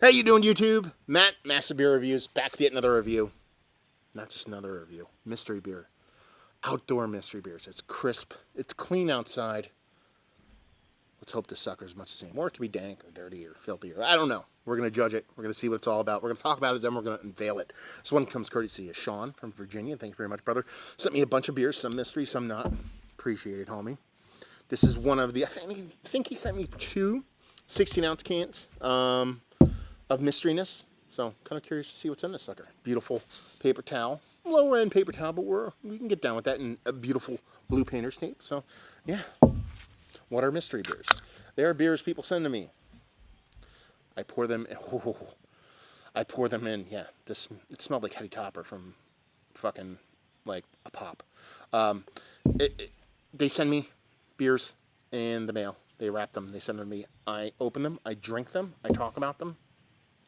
How you doing, YouTube? Matt, Massive Beer Reviews, back with yet another review. Not just another review. Mystery beer. Outdoor mystery beers. It's crisp. It's clean outside. Let's hope this sucker's much the same. Or it could be dank or dirty or filthy. Or I don't know. We're going to judge it. We're going to see what it's all about. We're going to talk about it, then we're going to unveil it. This one comes courtesy of Sean from Virginia. Thank you very much, brother. Sent me a bunch of beers, some mystery, some not. Appreciate it, homie. This is one of the, I think he sent me two 16-ounce cans of mysteryness. So, kind of curious to see what's in this sucker. Beautiful paper towel. Lower end paper towel, but we can get down with that. And a beautiful blue painter's tape. So, yeah. What are mystery beers? They are beers people send to me. I pour them in. Oh, I pour them in. Yeah. It smelled like Hetty Topper from fucking, like, a pop. They send me beers in the mail. They wrap them. They send them to me. I open them. I drink them. I talk about them.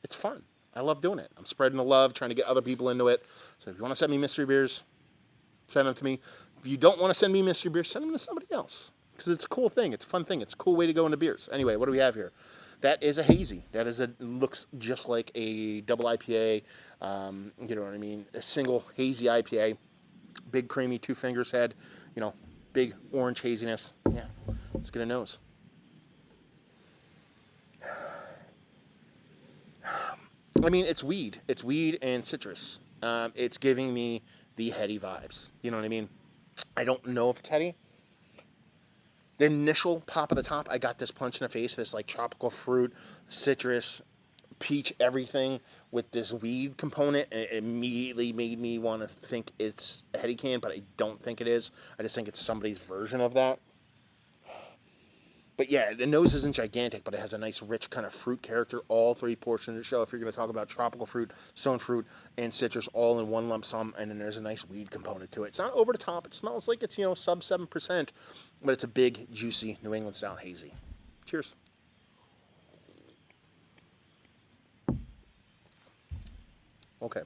It's fun. I love doing it. I'm spreading the love, trying to get other people into it. So if you want to send me mystery beers, send them to me. If you don't want to send me mystery beers, send them to somebody else. Because it's a cool thing. It's a fun thing. It's a cool way to go into beers. Anyway, what do we have here? That is a hazy. That is looks just like a double IPA. You know what I mean? A single hazy IPA. Big creamy 2 fingers head. You know, big orange haziness. Yeah, let's get a nose. I mean, it's weed. It's weed and citrus. It's giving me the heady vibes. You know what I mean? I don't know if it's heady. The initial pop of the top, I got this punch in the face, this like tropical fruit, citrus, peach, everything with this weed component. And it immediately made me want to think it's a heady can, but I don't think it is. I just think it's somebody's version of that. But yeah, the nose isn't gigantic, but it has a nice rich kind of fruit character. All 3 portions of the show. If you're going to talk about tropical fruit, stone fruit, and citrus all in one lump sum, and then there's a nice weed component to it. It's not over the top. It smells like it's, sub 7%, but it's a big, juicy New England style hazy. Cheers. Okay.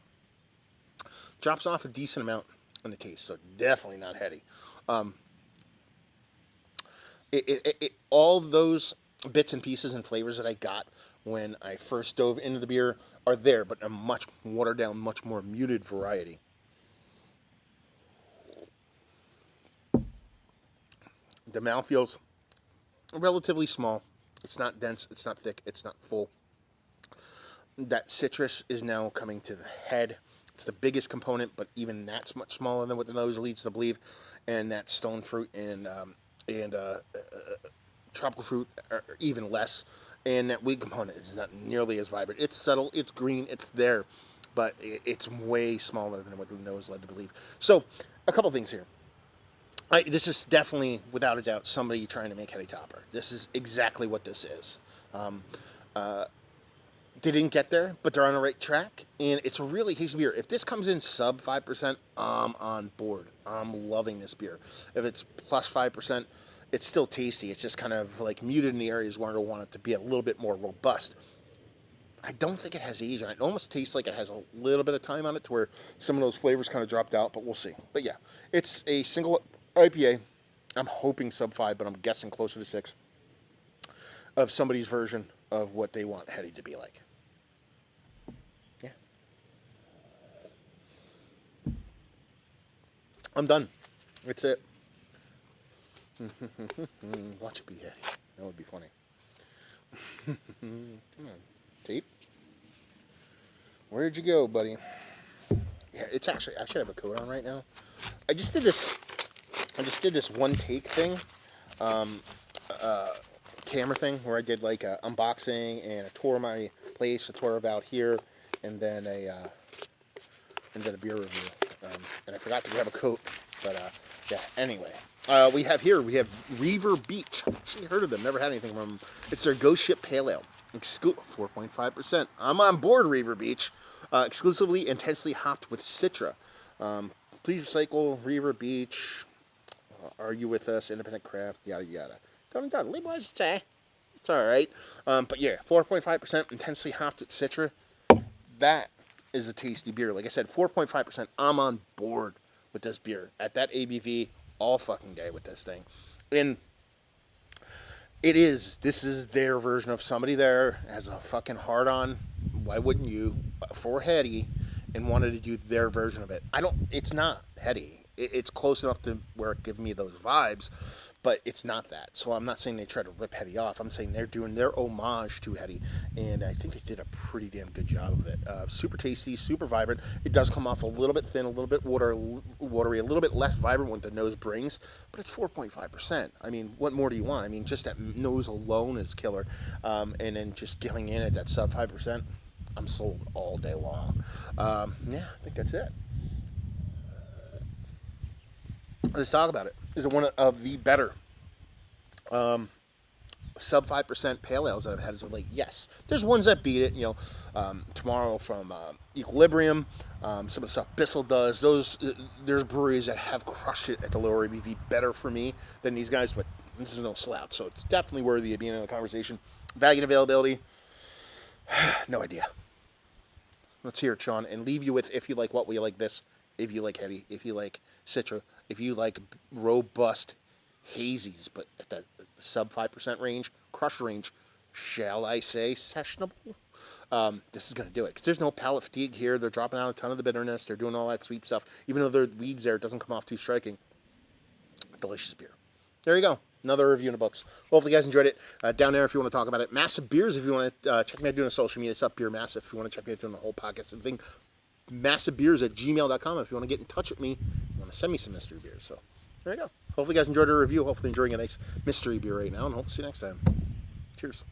Drops off a decent amount on the taste, so definitely not heady. All those bits and pieces and flavors that I got when I first dove into the beer are there, but a much watered down, much more muted variety. The mouth feels relatively small. It's not dense, it's not thick, it's not full. That citrus is now coming to the head. It's the biggest component, but even that's much smaller than what the nose leads to believe. And that stone fruit and tropical fruit are even less, and that weed component is not nearly as vibrant. It's subtle, it's green, it's there, but it's way smaller than what the nose led to believe. So, a couple things here. This is definitely, without a doubt, somebody trying to make Hetty Topper. This is exactly what this is. They didn't get there, but they're on the right track, and it's a really tasty beer. If this comes in sub 5%, I'm on board. I'm loving this beer. If it's plus 5%, it's still tasty. It's just kind of like muted in the areas where I want it to be a little bit more robust. I don't think it has age, and it almost tastes like it has a little bit of time on it to where some of those flavors kind of dropped out, but we'll see. But yeah, it's a single IPA. I'm hoping sub 5, but I'm guessing closer to 6 of somebody's version of what they want Hetty to be like. Yeah. I'm done. That's it. Watch it be Hetty. That would be funny. Come on, tape. Where'd you go, buddy? Yeah, it's actually, I should have a coat on right now. I just did this one take thing, camera thing, where I did like a unboxing and a tour of my place, a tour of out here, and then a beer review. And I forgot to grab a coat, but yeah. Anyway, we have Reaver Beach. I've actually heard of them. Never had anything from them. It's their Ghost Ship Pale Ale. 4.5%. I'm on board, Reaver Beach. Exclusively intensely hopped with Citra. Please recycle, Reaver Beach. Are you with us? Independent craft, yada yada. Done. Label as it say. It's alright. But yeah, 4.5% intensely hopped with Citra. That is a tasty beer. Like I said, 4.5%. I'm on board with this beer. At that ABV, all fucking day with this thing. And this is their version of somebody there has a fucking hard on why wouldn't you, for heady, and wanted to do their version of it? It's not heady. It's close enough to where it gives me those vibes, but it's not that. So I'm not saying they try to rip Heady off. I'm saying they're doing their homage to Heady, and I think they did a pretty damn good job of it. Super tasty, super vibrant. It does come off a little bit thin, a little bit watery, a little bit less vibrant what the nose brings, but it's 4.5%. I mean, what more do you want? I mean, just that nose alone is killer, and then just going in at that sub 5%, I'm sold all day long. Yeah, I think that's it. Let's talk about it. Is it one of the better sub 5% pale ales that I've had as of late? Yes. There's ones that beat it. Tomorrow from Equilibrium, some of the stuff Bissell does. There's breweries that have crushed it at the lower ABV better for me than these guys, but this is no slouch, so it's definitely worthy of being in the conversation. Value and availability, no idea. Let's hear it, Sean, and leave you with, if you like what we like this, if you like heady, if you like Citra, if you like robust hazies, but at the sub 5% range, crush range, shall I say sessionable? This is going to do it, because there's no palate fatigue here. They're dropping out a ton of the bitterness. They're doing all that sweet stuff. Even though there are weeds there, it doesn't come off too striking. Delicious beer. There you go. Another review in the books. Hopefully you guys enjoyed it. Down there if you want to talk about it. Massive Beers if you want to check me out doing a social media. It's up Beer Massive if you want to check me out doing the whole podcast and thing. massivebeers@gmail.com if you want to get in touch with me. You want to send me some mystery beers. So there you go. Hopefully you guys enjoyed the review. Hopefully enjoying a nice mystery beer right now. And hope to see you next time. Cheers.